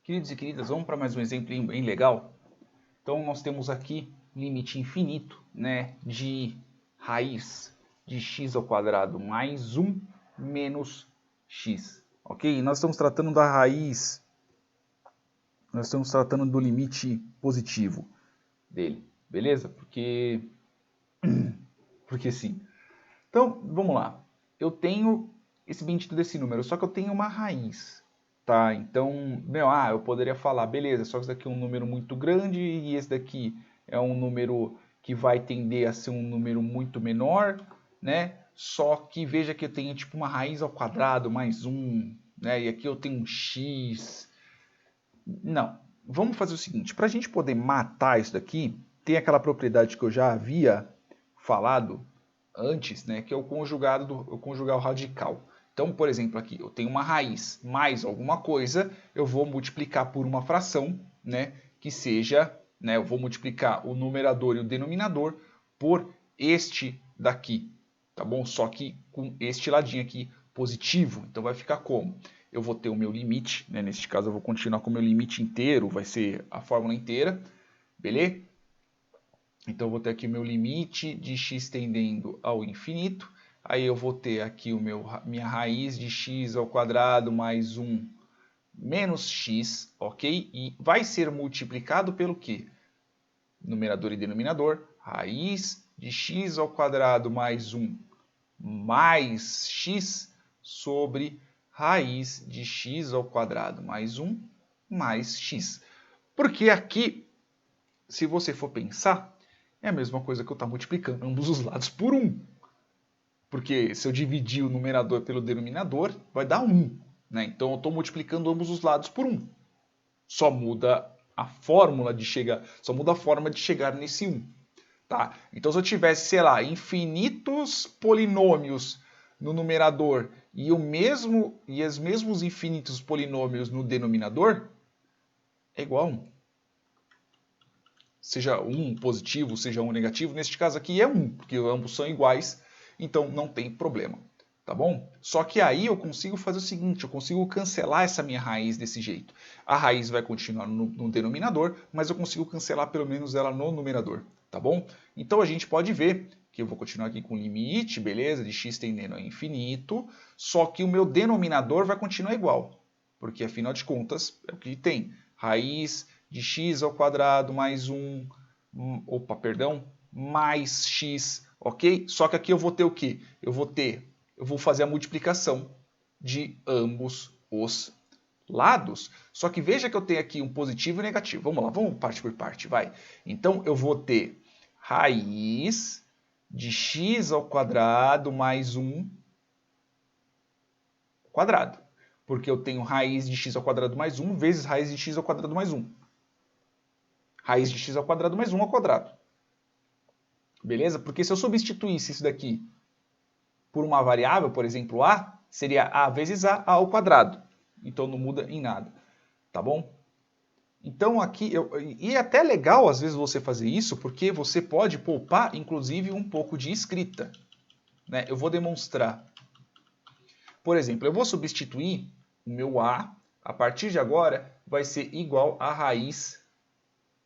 Queridos e queridas, vamos para mais um exemplo bem legal? Então nós temos aqui limite infinito, né, de raiz de x ao quadrado mais 1 menos x. Ok? Nós estamos tratando da raiz, nós estamos tratando do limite positivo dele, beleza? Porque sim. Então, vamos lá. Eu tenho esse bendito desse número, só que eu tenho uma raiz, tá? Então, eu poderia falar, beleza, só que esse daqui é um número muito grande e esse daqui é um número que vai tender a ser um número muito menor, né? Só que veja que eu tenho tipo uma raiz ao quadrado mais 1, né? E aqui eu tenho um x. Não, vamos fazer o seguinte, para a gente poder matar isso daqui, tem aquela propriedade que eu já havia falado antes, né, que é o conjugal radical. Então, por exemplo, aqui eu tenho uma raiz mais alguma coisa, eu vou multiplicar por uma fração, né, que seja, né, eu vou multiplicar o numerador e o denominador por este daqui, tá bom? Só que com este ladinho aqui positivo, então vai ficar como? Eu vou ter o meu limite, né, neste caso eu vou continuar com o meu limite inteiro, vai ser a fórmula inteira, beleza? Então eu vou ter aqui o meu limite de x tendendo ao infinito. Aí eu vou ter aqui minha raiz de x ao quadrado mais 1 menos x, ok? E vai ser multiplicado pelo quê? Numerador e denominador. Raiz de x ao quadrado mais 1 mais x sobre raiz de x ao quadrado mais 1 mais x. Porque aqui, se você for pensar, é a mesma coisa que eu estar multiplicando ambos os lados por 1. Porque se eu dividir o numerador pelo denominador, vai dar 1. Né? Então eu estou multiplicando ambos os lados por 1. Só muda a fórmula de chegar, só muda a forma de chegar nesse 1. Tá? Então se eu tivesse, sei lá, infinitos polinômios no numerador e os mesmos infinitos polinômios no denominador, é igual a 1. Seja um positivo, seja um negativo, neste caso aqui é 1, porque ambos são iguais, então não tem problema, tá bom? Só que aí eu consigo fazer o seguinte, eu consigo cancelar essa minha raiz desse jeito. A raiz vai continuar no denominador, mas eu consigo cancelar pelo menos ela no numerador, tá bom? Então a gente pode ver que eu vou continuar aqui com limite, beleza, de x tendendo a infinito, só que o meu denominador vai continuar igual, porque afinal de contas é o que tem, raiz de x ao quadrado mais 1, mais x, ok? Só que aqui eu vou ter o quê? Eu vou fazer a multiplicação de ambos os lados. Só que veja que eu tenho aqui um positivo e um negativo. Vamos lá, vamos parte por parte, vai. Então eu vou ter raiz de x ao quadrado mais 1 quadrado. Porque eu tenho raiz de x ao quadrado mais 1 vezes raiz de x ao quadrado mais 1. Raiz de x ao quadrado mais 1 ao quadrado. Beleza? Porque se eu substituísse isso daqui por uma variável, por exemplo, a, seria a vezes a ao quadrado. Então não muda em nada. Tá bom? Então aqui, e é até legal às vezes você fazer isso, porque você pode poupar, inclusive, um pouco de escrita. Né? Eu vou demonstrar. Por exemplo, eu vou substituir o meu a partir de agora, vai ser igual a raiz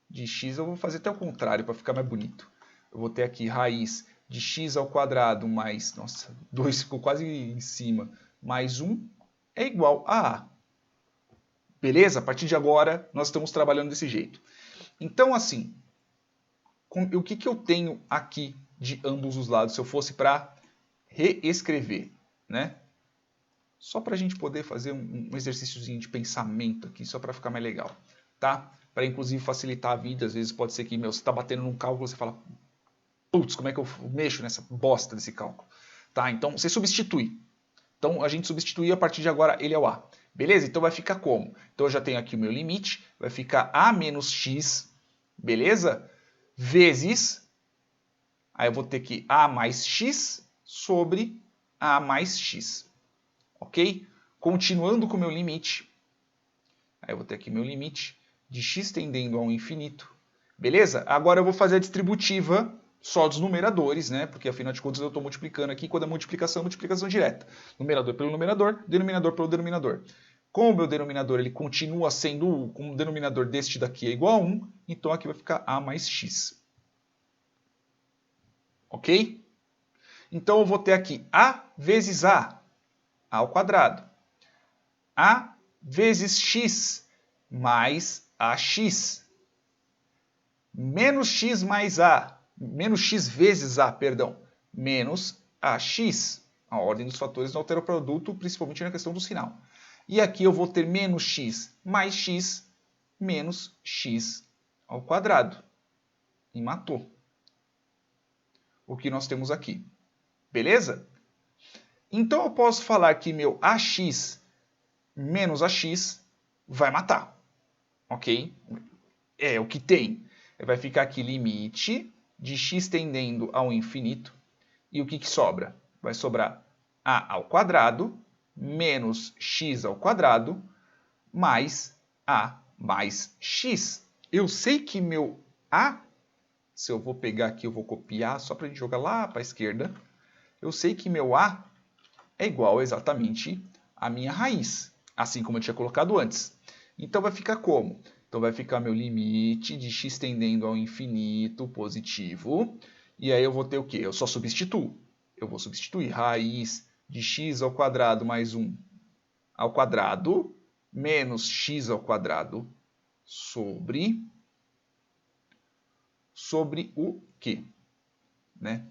de x, eu vou fazer até o contrário para ficar mais bonito. Eu vou ter aqui raiz de x ao quadrado mais, nossa, 2 ficou quase em cima, mais 1 é igual a a. Beleza? A partir de agora, nós estamos trabalhando desse jeito. Então, assim, o que eu tenho aqui de ambos os lados, se eu fosse para reescrever, né? Só para a gente poder fazer um exercíciozinho de pensamento aqui, só para ficar mais legal, tá? Para inclusive facilitar a vida, às vezes pode ser que você está batendo num cálculo e você fala, putz, como é que eu mexo nessa bosta desse cálculo? Tá, então você substitui. Então a gente substitui a partir de agora ele é o a. Beleza? Então vai ficar como? Então eu já tenho aqui o meu limite, vai ficar a menos x, beleza? Vezes, aí eu vou ter que a mais x sobre a mais x. Ok? Continuando com o meu limite, aí eu vou ter aqui meu limite de x tendendo ao infinito. Beleza? Agora eu vou fazer a distributiva só dos numeradores, né? Porque afinal de contas eu estou multiplicando aqui, quando é multiplicação direta. Numerador pelo numerador, denominador pelo denominador. Como o meu denominador ele continua sendo como o denominador deste daqui é igual a 1, então aqui vai ficar a mais x. Ok? Então eu vou ter aqui a vezes a ao quadrado. A vezes x mais ax. Menos x mais a. Menos x vezes a, perdão. Menos ax. A ordem dos fatores não altera o produto, principalmente na questão do sinal. E aqui eu vou ter menos x mais x menos x ao quadrado. E matou. O que nós temos aqui. Beleza? Então eu posso falar que meu ax menos ax vai matar. Ok? É o que tem. Vai ficar aqui limite de x tendendo ao infinito. E o que sobra? Vai sobrar a ao quadrado menos x ao quadrado mais a mais x. Eu sei que meu a, se eu vou pegar aqui, eu vou copiar só para a gente jogar lá para a esquerda. Eu sei que meu a é igual exatamente à minha raiz, assim como eu tinha colocado antes. Então vai ficar como? Então vai ficar meu limite de x tendendo ao infinito positivo. E aí eu vou ter o quê? Eu só substituo. Eu vou substituir raiz de x ao quadrado mais 1 ao quadrado menos x ao quadrado sobre o quê? Né?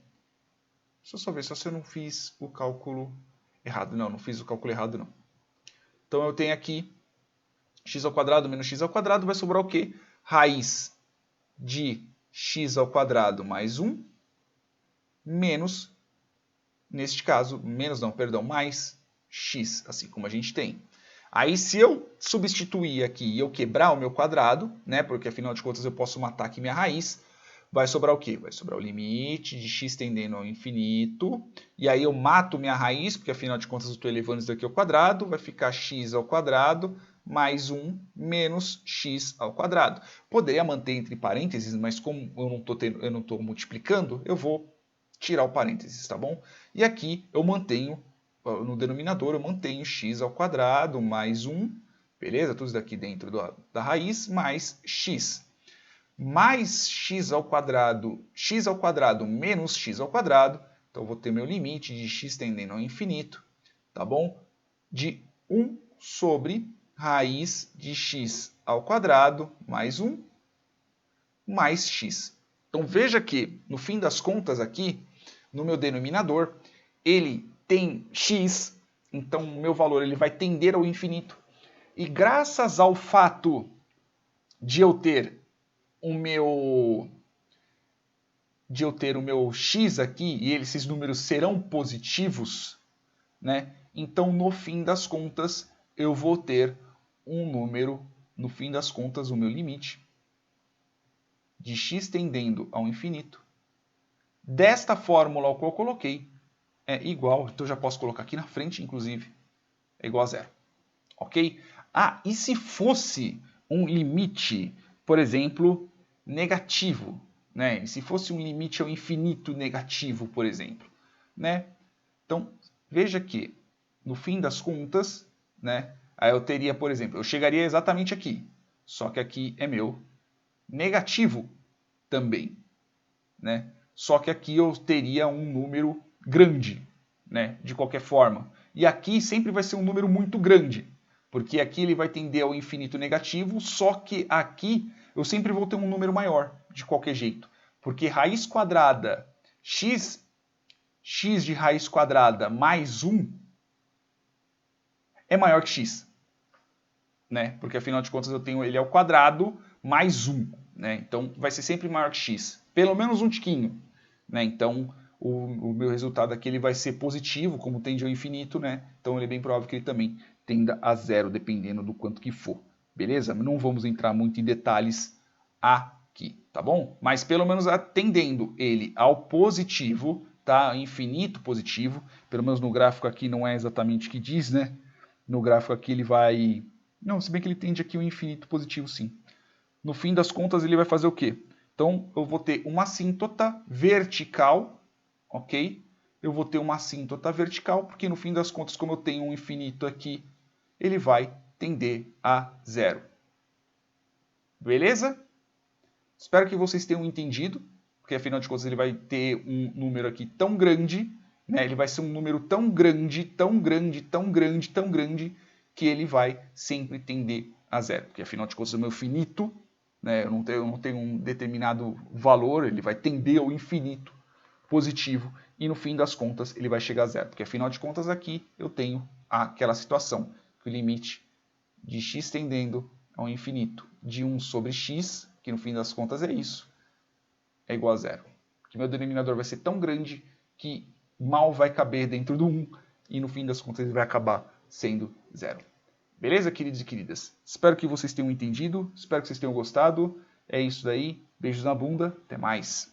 Deixa eu só ver se eu não fiz o cálculo errado. Não fiz o cálculo errado não. Então eu tenho aqui x ao quadrado menos x ao quadrado vai sobrar o quê? Raiz de x ao quadrado mais 1 menos, neste caso, mais x, assim como a gente tem. Aí se eu substituir aqui e eu quebrar o meu quadrado, né, porque afinal de contas eu posso matar aqui minha raiz, vai sobrar o quê? Vai sobrar o limite de x tendendo ao infinito, e aí eu mato minha raiz, porque afinal de contas eu estou elevando isso daqui ao quadrado, vai ficar x ao quadrado mais 1 menos x ao quadrado. Poderia manter entre parênteses, mas como eu não estou multiplicando, eu vou tirar o parênteses, tá bom? E aqui eu mantenho, no denominador, eu mantenho x ao quadrado mais 1, beleza? Tudo isso daqui dentro da raiz, mais x. Mais x ao quadrado menos x ao quadrado, então eu vou ter meu limite de x tendendo ao infinito, tá bom? De 1 sobre raiz de x ao quadrado mais 1 mais x. Então veja que, no fim das contas aqui, no meu denominador, ele tem x, então o meu valor ele vai tender ao infinito. E graças ao fato de eu ter o meu x aqui, e esses números serão positivos, né? Então, no fim das contas, eu vou ter um número, no fim das contas, o meu limite de x tendendo ao infinito. Desta fórmula que eu coloquei, é igual, então eu já posso colocar aqui na frente, inclusive, é igual a zero. Ok? Ah, e se fosse um limite, por exemplo, negativo, né? E se fosse um limite ao infinito negativo, por exemplo, né? Então, veja que, no fim das contas, né? Aí eu teria, por exemplo, eu chegaria exatamente aqui, só que aqui é meu negativo também, né? Só que aqui eu teria um número grande, né? De qualquer forma. E aqui sempre vai ser um número muito grande, porque aqui ele vai tender ao infinito negativo, só que aqui eu sempre vou ter um número maior, de qualquer jeito. Porque raiz quadrada x de raiz quadrada mais 1 é maior que x. Né? Porque afinal de contas eu tenho ele ao quadrado mais 1. Né? Então vai ser sempre maior que x. Pelo menos um tiquinho. Né? Então o meu resultado aqui ele vai ser positivo, como tende ao infinito. Né? Então ele é bem provável que ele também tenda a zero, dependendo do quanto que for. Beleza? Não vamos entrar muito em detalhes aqui, tá bom? Mas pelo menos atendendo ele ao positivo, tá? Infinito positivo. Pelo menos no gráfico aqui não é exatamente o que diz, né? No gráfico aqui ele vai... Não, se bem que ele tende aqui o infinito positivo, sim. No fim das contas, ele vai fazer o quê? Então, eu vou ter uma assíntota vertical, ok? Eu vou ter uma assíntota vertical, porque no fim das contas, como eu tenho um infinito aqui, ele vai tender a zero. Beleza? Espero que vocês tenham entendido, porque afinal de contas ele vai ter um número aqui tão grande, né? Ele vai ser um número tão grande, tão grande, tão grande, tão grande, que ele vai sempre tender a zero. Porque afinal de contas o meu finito, né? Eu não tenho um determinado valor, ele vai tender ao infinito positivo e no fim das contas ele vai chegar a zero. Porque afinal de contas aqui eu tenho aquela situação, que o limite de x tendendo ao infinito de 1 sobre x, que no fim das contas é isso, é igual a zero. Que meu denominador vai ser tão grande que mal vai caber dentro do 1 e no fim das contas ele vai acabar sendo zero. Beleza, queridos e queridas? Espero que vocês tenham entendido, espero que vocês tenham gostado. É isso daí, beijos na bunda, até mais.